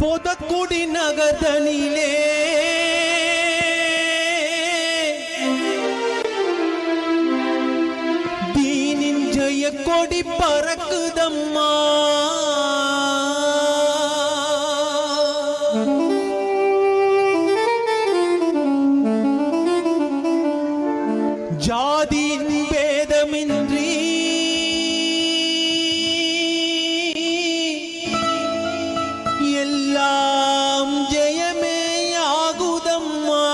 பொதக்குடி நகர்தனிலே தீனின் ஜெய கொடி பறக்குதம்மா. ஜாதியின் பேதமின்றி எல்லாம் ஜெயமே ஆகுதம்மா.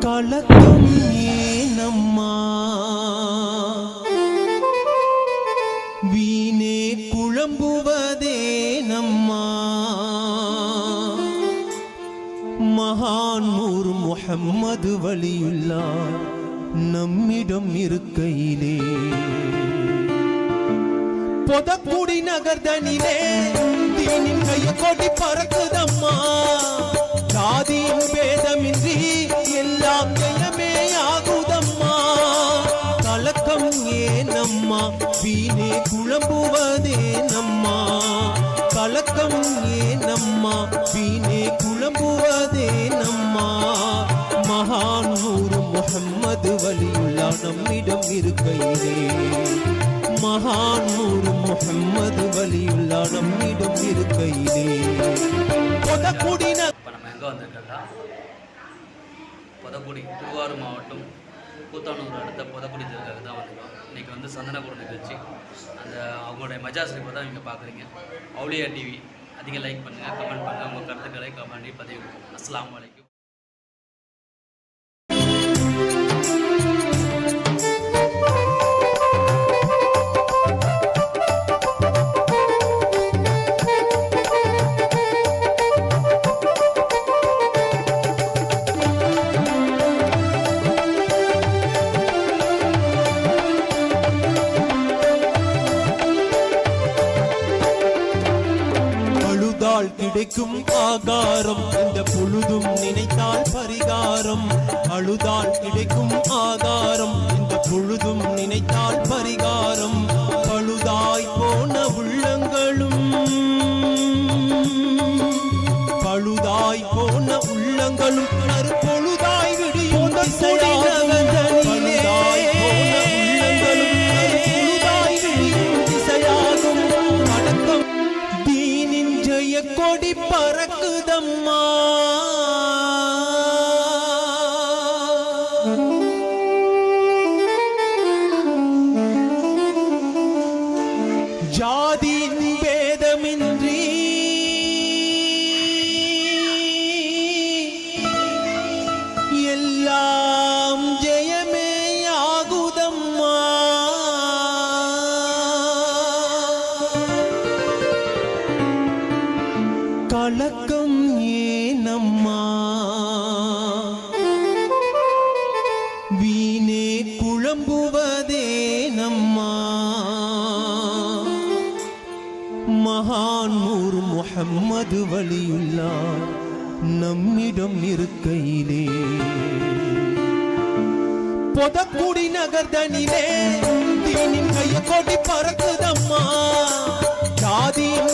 கலக்கம் ஏனம்மா, வீணே குழம்புவதே நம்மா. மகான் நூர் முஹம்மது வலியுல்லா நம்மிடம் இருக்கையிலே பொதக்குடி நகர்தனிலே தீனின் கைய கொடி பறக்குதம்மா. ஜாதியின் பேதமின்றி எல்லாம் ஜெயமே ஆகுதம்மா. கலக்கம் ஏனம்மா, வீணே குழம்புவதே நம்மா. கலக்கம் ஏனம்மா, வீணே குழம்புவதே நம்மா. மகான் நூர் முஹம்மது வலியுல்லா நம்மிடம் இருக்கையிலே மகான் நூர் முஹம்மது வலியுல்லா நம்மிடம் இருக்கையிலே பொதக்குடி. இப்போ நம்ம எங்கே வந்திருக்கோம்னா பொதக்குடி, திருவாரூர் மாவட்டம் கூத்தானூர் அடுத்த பொதக்குடி தெருக்காக தான் வந்திருக்கோம். இன்றைக்கி வந்து சந்தனக்கூட நிகழ்ச்சி, அந்த அவங்களுடைய மஜாஸ் இப்போ தான் இங்கே பார்க்குறீங்க. அவுலியா டிவி அதிகம் லைக் பண்ணுங்கள், கமெண்ட் பண்ணுங்கள், உங்கள் கருத்துக்களை கமெண்டி பதிவு. அஸ்ஸலாமு அலைக்கும். கிடைக்கும் ஆகாரம் இந்த பொழுதும் நினைத்தால் பரிகாரம். அழுதால் கிடைக்கும் ஆகாரம் இந்த பொழுதும் நினைத்தால் பரிகாரம். பழுதாய் போன உள்ளங்களும் பழுதாய் போன உள்ளங்களும் பொழுதாய் விடியும் திசையாகும். பழுதாய் போன உள்ளங்களும் பொழுதாய் விடியும் திசையாகும். அடக்கம் தீனின் ஜெய கொடி பறக்குதம்மா. ஜாதியின் பேதமின்றி எல்லாம் ஜெயமே ஆகுதம்மா. கலக்கம் ஏனம்மா, வீணே குழம்புவதே நம்மா. மகான் நூர் முஹம்மது வலியுல்லா நம்மிடம் இருக்கையிலே பொதக்குடி நகர்தனிலே தீனின் கைய கொடி பறக்குதம்மா. ஜாதியின்